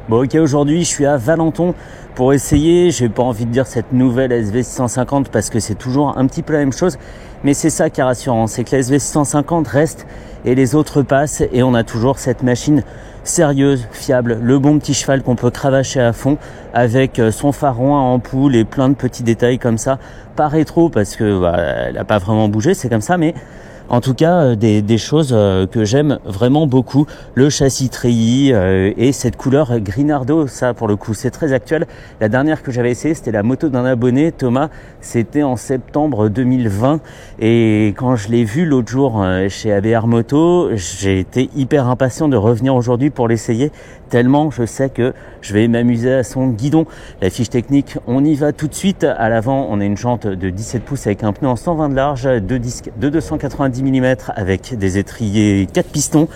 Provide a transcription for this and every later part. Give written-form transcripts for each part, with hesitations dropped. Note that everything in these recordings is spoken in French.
Bon ok, aujourd'hui je suis à Valenton pour essayer, j'ai pas envie de dire cette nouvelle SV650 parce que c'est toujours un petit peu la même chose, mais c'est ça qui est rassurant, c'est que la SV650 reste et les autres passent et on a toujours cette machine sérieuse, fiable, le bon petit cheval qu'on peut cravacher à fond avec son phare en ampoule et plein de petits détails comme ça, pas rétro parce que elle a pas vraiment bougé, c'est comme ça, mais en tout cas, des choses que j'aime vraiment beaucoup. Le châssis treillis et cette couleur Grinardo, ça pour le coup c'est très actuel. La dernière que j'avais essayé, c'était la moto d'un abonné, Thomas. C'était en septembre 2020 et quand je l'ai vu l'autre jour chez ABR Moto, j'ai été hyper impatient de revenir aujourd'hui pour l'essayer, tellement je sais que je vais m'amuser à son guidon. La fiche technique, on y va tout de suite. À l'avant, on a une jante de 17 pouces avec un pneu en 120 de large, deux disques de 290 mm avec des étriers 4 pistons,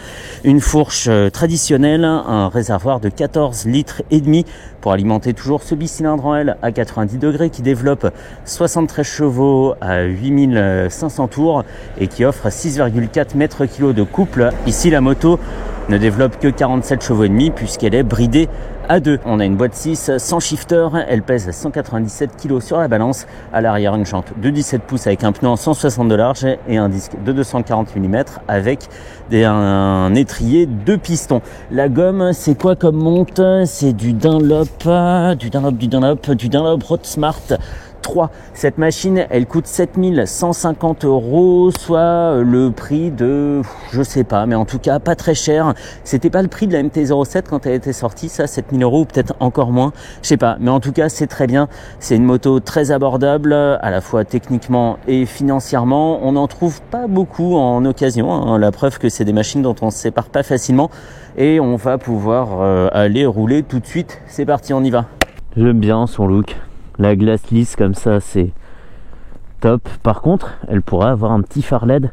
une fourche traditionnelle, un réservoir de 14 litres et demi pour alimenter toujours ce bicylindre en L à 90 degrés qui développe 73 chevaux à 8500 tours et qui offre 6,4 mètres-kg de couple. Ici, la moto ne développe que 47 chevaux et demi puisqu'elle est bridée à 2. On a une boîte 6 sans shifter, elle pèse 197 kg sur la balance. À l'arrière, une jante de 17 pouces avec un pneu en 160 de large et un disque de 240 mm avec un étrier 2 pistons. La gomme, c'est quoi comme monte? C'est du Dunlop Road Smart 3. Cette machine, elle coûte 7150 €, soit le prix de, je sais pas, mais en tout cas pas très cher. C'était pas le prix de la MT-07 quand elle était sortie, ça, 7000 €, ou peut-être encore moins, je sais pas, mais en tout cas c'est très bien. C'est une moto très abordable, à la fois techniquement et financièrement. On n'en trouve pas beaucoup en occasion, hein. La preuve que c'est des machines dont on se sépare pas facilement et on va pouvoir aller rouler tout de suite. C'est parti, on y va. J'aime bien son look. La glace lisse comme ça, c'est top. Par contre, elle pourrait avoir un petit phare LED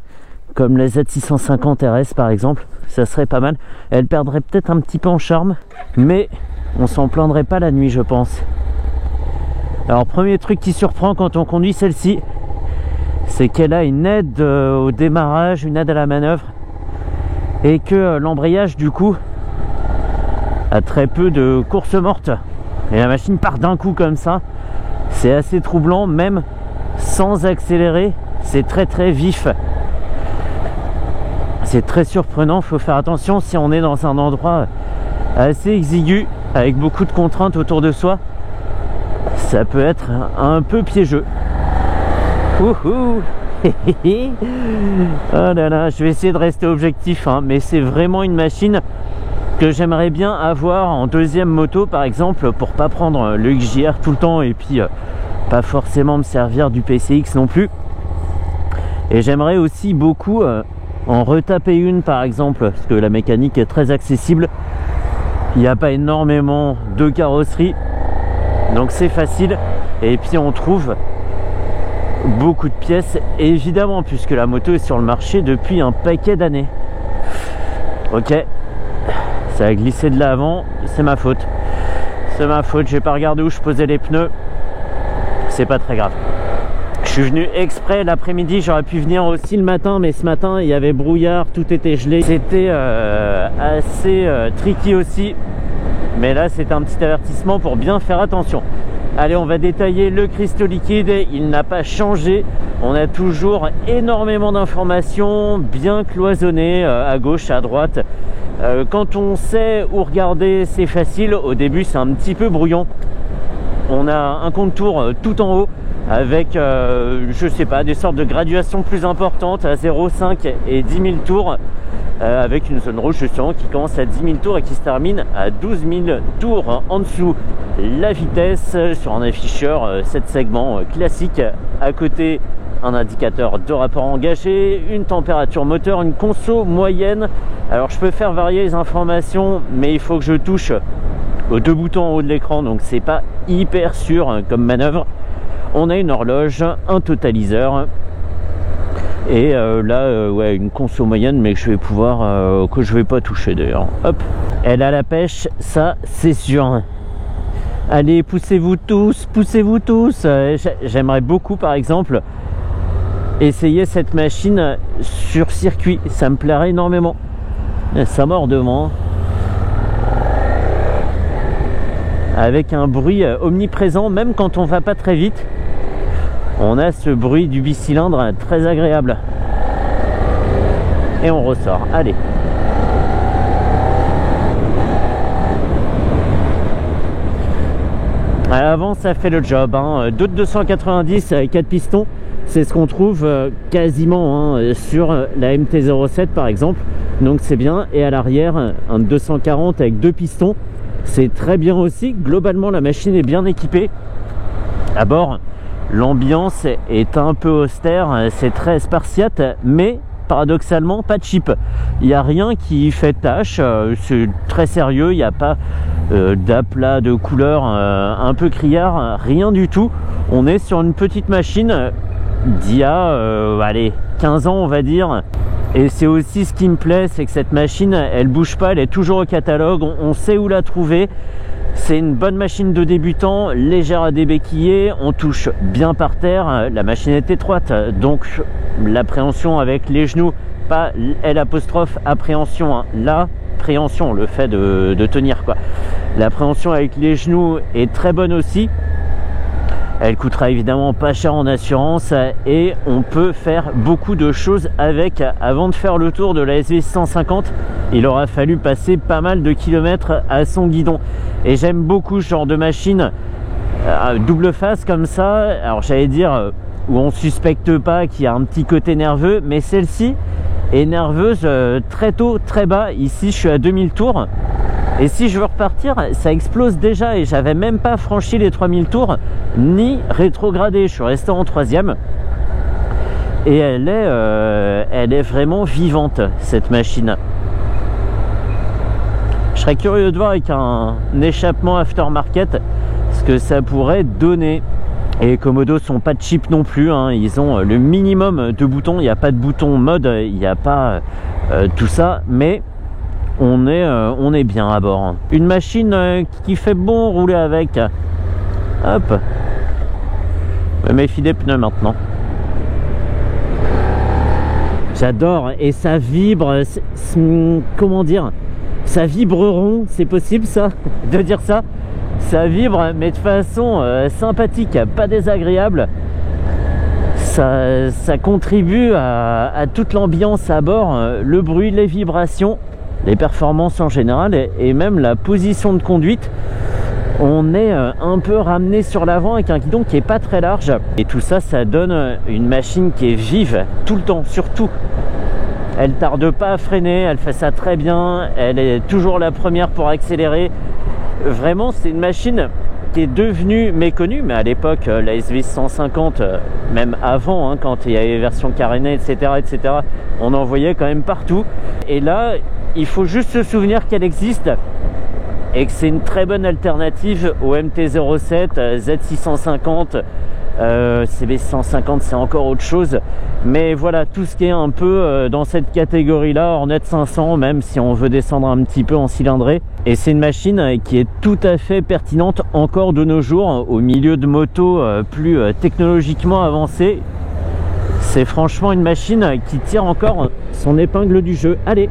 comme la Z650 RS par exemple. Ça serait pas mal. Elle perdrait peut-être un petit peu en charme, mais on s'en plaindrait pas la nuit, je pense. Alors, premier truc qui surprend quand on conduit celle-ci, c'est qu'elle a une aide au démarrage, une aide à la manœuvre, et que l'embrayage du coup a très peu de course morte. Et la machine part d'un coup comme ça. C'est assez troublant, même sans accélérer, c'est très très vif. C'est très surprenant, il faut faire attention si on est dans un endroit assez exigu, avec beaucoup de contraintes autour de soi. Ça peut être un peu piégeux. Ouhou. Oh là là, je vais essayer de rester objectif, hein, mais c'est vraiment une machine que j'aimerais bien avoir en deuxième moto par exemple, pour pas prendre le XJR tout le temps et puis pas forcément me servir du PCX non plus. Et j'aimerais aussi beaucoup en retaper une par exemple, parce que la mécanique est très accessible, il n'y a pas énormément de carrosserie donc c'est facile, et puis on trouve beaucoup de pièces évidemment puisque la moto est sur le marché depuis un paquet d'années. Ok, ça a glissé de l'avant, c'est ma faute. C'est ma faute, j'ai pas regardé où je posais les pneus. C'est pas très grave. Je suis venu exprès l'après-midi, j'aurais pu venir aussi le matin, mais ce matin il y avait brouillard, tout était gelé. C'était assez tricky aussi. Mais là c'est un petit avertissement pour bien faire attention. Allez, on va détailler le cristaux liquide, il n'a pas changé. On a toujours énormément d'informations, bien cloisonnées à gauche, à droite. Quand on sait où regarder, c'est facile. Au début, c'est un petit peu brouillon. On a un contour tout en haut avec, je sais pas, des sortes de graduations plus importantes à 0,5 et 10 000 tours. Avec une zone rouge justement qui commence à 10 000 tours et qui se termine à 12 000 tours en dessous. La vitesse sur un afficheur 7 segments classique. À côté, un indicateur de rapport engagé, une température moteur, une conso moyenne. Alors je peux faire varier les informations, mais il faut que je touche aux deux boutons en haut de l'écran, donc c'est pas hyper sûr comme manœuvre. On a une horloge, un totaliseur. Et là, ouais, une conso moyenne, mais que je vais pouvoir, que je vais pas toucher d'ailleurs. Hop, elle a la pêche, ça c'est sûr. Allez, poussez-vous tous, poussez-vous tous. J'aimerais beaucoup, par exemple, essayer cette machine sur circuit. Ça me plairait énormément. Ça mord devant. avec un bruit omniprésent, même quand on va pas très vite. On a ce bruit du bicylindre très agréable. Et on ressort, allez. À l'avant, ça fait le job, hein. D'autres 290 avec 4 pistons, c'est ce qu'on trouve quasiment sur la MT-07 par exemple. Donc c'est bien. Et à l'arrière, un 240 avec 2 pistons, c'est très bien aussi. Globalement, la machine est bien équipée. À bord, l'ambiance est un peu austère, c'est très spartiate, mais paradoxalement pas cheap. Il n'y a rien qui fait tâche, c'est très sérieux, il n'y a pas d'aplat de couleur un peu criard, rien du tout. On est sur une petite machine d'il y a allez, 15 ans on va dire. Et c'est aussi ce qui me plaît, c'est que cette machine elle bouge pas, elle est toujours au catalogue, on sait où la trouver. C'est une bonne machine de débutant, légère à débéquiller, on touche bien par terre, la machine est étroite, donc l'appréhension avec les genoux, pas l'apostrophe appréhension, hein, l'appréhension, le fait de tenir quoi. L'appréhension avec les genoux est très bonne aussi. Elle coûtera évidemment pas cher en assurance et on peut faire beaucoup de choses avec. Avant de faire le tour de la SV650, il aura fallu passer pas mal de kilomètres à son guidon. Et j'aime beaucoup ce genre de machine double face comme ça. Alors j'allais dire où on suspecte pas qu'il y a un petit côté nerveux, mais celle-ci est nerveuse très tôt, très bas. Ici je suis à 2000 tours. Et si je veux repartir, ça explose déjà et j'avais même pas franchi les 3000 tours ni rétrogradé. Je suis resté en 3e et elle est vraiment vivante cette machine. Je serais curieux de voir avec un échappement aftermarket ce que ça pourrait donner. Et les Komodo sont pas cheap non plus, hein. Ils ont le minimum de boutons. Il n'y a pas de bouton mode, il n'y a pas tout ça, mais on est bien à bord. Une machine qui fait bon rouler avec. Hop. Je me méfie des pneus maintenant. J'adore. Et ça vibre. Comment dire? Ça vibre rond. C'est possible ça de dire ça? Ça vibre mais de façon sympathique, pas désagréable. Ça contribue à toute l'ambiance à bord. Le bruit, les vibrations, les performances en général et même la position de conduite. On est un peu ramené sur l'avant avec un guidon qui est pas très large et tout ça, ça donne une machine qui est vive tout le temps, surtout. Elle tarde pas à freiner, elle fait ça très bien, elle est toujours la première pour accélérer. Vraiment, c'est une machine qui est devenue méconnue, mais à l'époque, la SV150, même avant, hein, quand il y avait version carénée, etc., on en voyait quand même partout. Et là, il faut juste se souvenir qu'elle existe et que c'est une très bonne alternative au MT-07, Z650, CB150 c'est encore autre chose, mais voilà, tout ce qui est un peu dans cette catégorie là, Hornet 500, même si on veut descendre un petit peu en cylindrée. Et c'est une machine qui est tout à fait pertinente encore de nos jours au milieu de motos plus technologiquement avancées. C'est franchement une machine qui tire encore son épingle du jeu. Allez,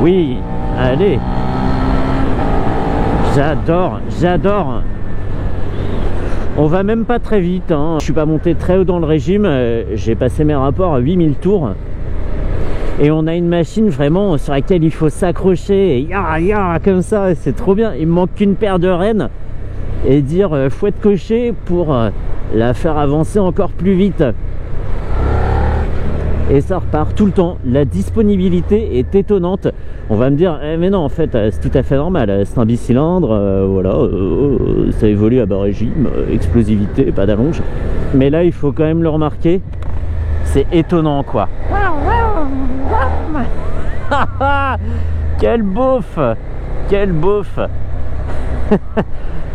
oui, allez. J'adore. On va même pas très vite, hein. Je suis pas monté très haut dans le régime, j'ai passé mes rapports à 8000 tours. Et on a une machine vraiment sur laquelle il faut s'accrocher et comme ça, c'est trop bien. Il me manque qu'une paire de rênes et dire fouette cocher pour la faire avancer encore plus vite. Et ça repart tout le temps. La disponibilité est étonnante. On va me dire, mais non, en fait, c'est tout à fait normal. C'est un bicylindre, voilà, ça évolue à bas régime, explosivité, pas d'allonge. Mais là, il faut quand même le remarquer. C'est étonnant, quoi. Quel beauf! Quel beauf!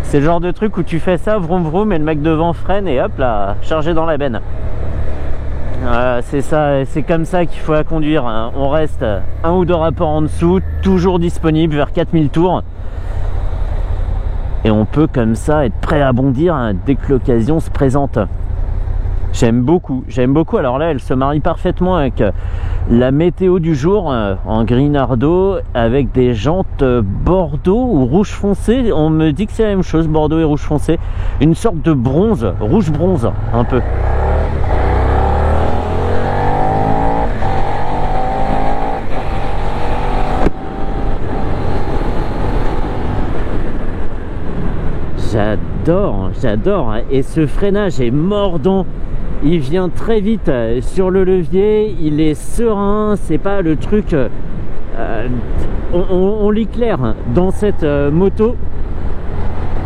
C'est le genre de truc où tu fais ça, vroom vroom, et le mec devant freine et hop là, chargé dans la benne. C'est ça, c'est comme ça qu'il faut la conduire, hein. On reste un ou deux rapports en dessous, toujours disponible vers 4000 tours. Et on peut comme ça être prêt à bondir, hein, dès que l'occasion se présente. J'aime beaucoup. Alors là, elle se marie parfaitement avec la météo du jour en gris nardo avec des jantes bordeaux ou rouge foncé. On me dit que c'est la même chose, bordeaux et rouge foncé. Une sorte de bronze, rouge bronze un peu. J'adore. Et ce freinage est mordant. Il vient très vite sur le levier. Il est serein. C'est pas le truc. On l'éclaire dans cette moto.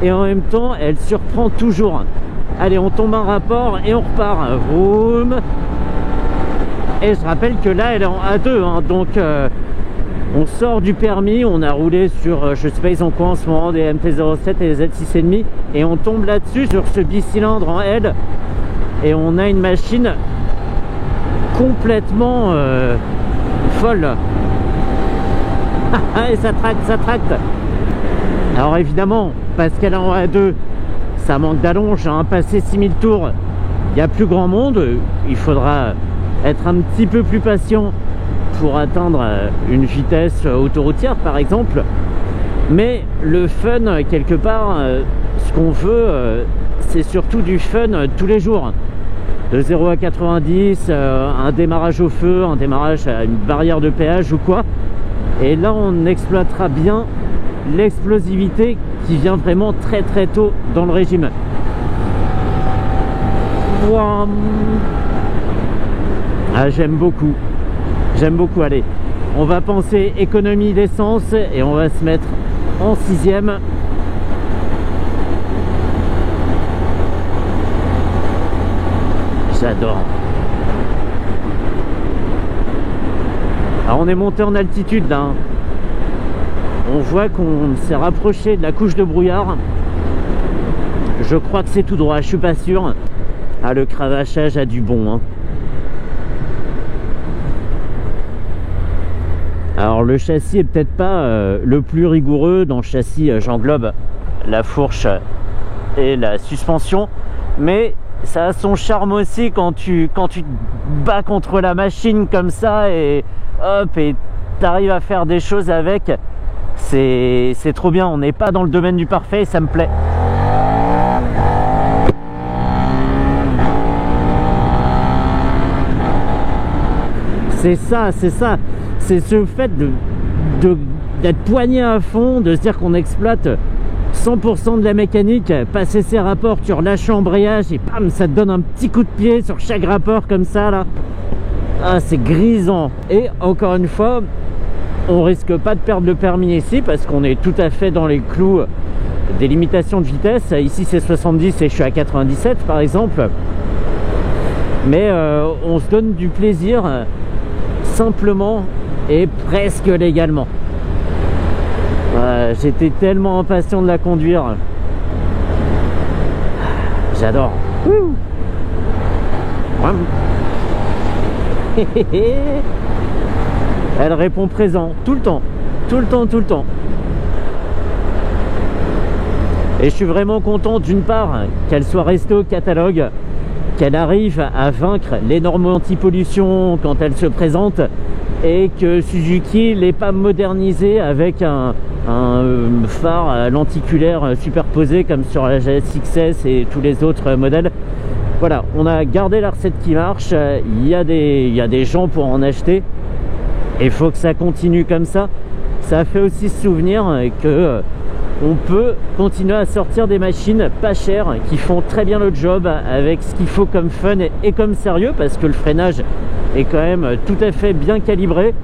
Et en même temps, elle surprend toujours. Allez, on tombe un rapport et on repart. Vroom. Et je rappelle que là, elle est en A2. Hein, donc. On sort du permis, on a roulé sur, je sais pas, ils ont quoi en ce moment, des MT-07 et des Z6,5, et on tombe là-dessus sur ce bicylindre en L, et on a une machine complètement folle. Et ça tracte. Alors évidemment, parce qu'elle est en A2, ça manque d'allonge, hein, passer 6000 tours, il n'y a plus grand monde, il faudra être un petit peu plus patient pour atteindre une vitesse autoroutière par exemple, mais le fun quelque part, ce qu'on veut, c'est surtout du fun tous les jours, de 0 à 90, un démarrage au feu, un démarrage à une barrière de péage ou quoi, et là on exploitera bien l'explosivité qui vient vraiment très très tôt dans le régime. Ah, j'aime beaucoup. Allez, on va penser économie d'essence et on va se mettre en 6e. J'adore. Alors on est monté en altitude là, hein. On voit qu'on s'est rapproché de la couche de brouillard. Je crois que c'est tout droit, je suis pas sûr. Ah, le cravachage a du bon, hein. Alors le châssis est peut-être pas le plus rigoureux. Dans le châssis, j'englobe la fourche et la suspension, mais ça a son charme aussi quand tu te bats contre la machine comme ça et hop, et t'arrives à faire des choses avec. C'est trop bien. On n'est pas dans le domaine du parfait et ça me plaît. C'est ça. C'est ce fait d'être poigné à fond, de se dire qu'on exploite 100% de la mécanique, passer ses rapports, tu relâches l'embrayage et bam, ça te donne un petit coup de pied sur chaque rapport comme ça là. Ah, c'est grisant. Et encore une fois, on risque pas de perdre le permis ici parce qu'on est tout à fait dans les clous des limitations de vitesse. Ici c'est 70 et je suis à 97 par exemple. Mais on se donne du plaisir simplement et presque légalement. J'étais tellement impatient de la conduire. J'adore. Elle répond présent tout le temps. Et je suis vraiment content d'une part qu'elle soit restée au catalogue, qu'elle arrive à vaincre les normes anti-pollution quand elle se présente, et que Suzuki l'ait pas modernisé avec un phare à lenticulaire superposé comme sur la GSX-S et tous les autres modèles. Voilà, on a gardé la recette qui marche. Il y a des gens pour en acheter et il faut que ça continue comme ça. Ça fait aussi se souvenir que on peut continuer à sortir des machines pas chères qui font très bien le job avec ce qu'il faut comme fun et comme sérieux, parce que le freinage est quand même tout à fait bien calibré.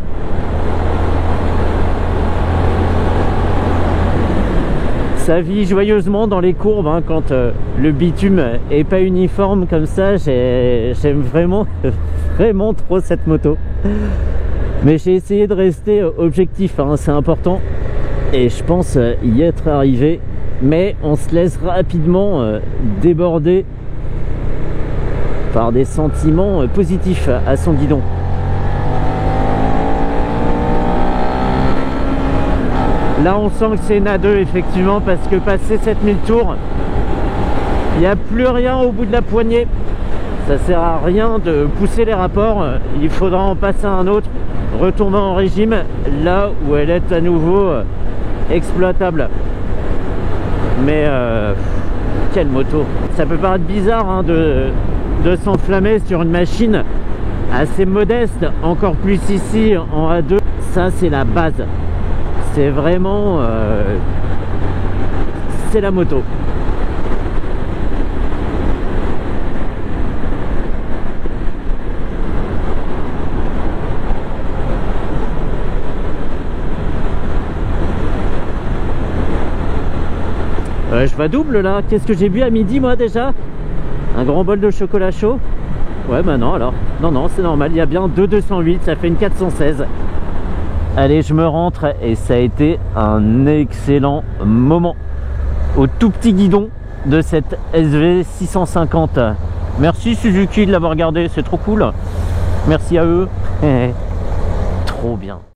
Ça vit joyeusement dans les courbes hein, quand le bitume est pas uniforme comme ça. J'aime vraiment trop cette moto, mais j'ai essayé de rester objectif hein, c'est important, et je pense y être arrivé, mais on se laisse rapidement déborder par des sentiments positifs à son guidon. Là on sent que c'est une A2 effectivement, parce que passer 7000 tours, il n'y a plus rien au bout de la poignée. Ça sert à rien de pousser les rapports, il faudra en passer un autre, retourner en régime là où elle est à nouveau exploitable. Mais quelle moto! Ça peut paraître bizarre hein, de s'enflammer sur une machine assez modeste, encore plus ici en A2. Ça c'est la base, c'est vraiment c'est la moto. Je vais double là. Qu'est-ce que j'ai bu à midi moi déjà? Un grand bol de chocolat chaud. Ouais bah non alors. Non c'est normal, il y a bien 208, ça fait une 416. Allez je me rentre et ça a été un excellent moment au tout petit guidon de cette SV 650. Merci Suzuki de l'avoir gardé, c'est trop cool. Merci à eux. Trop bien.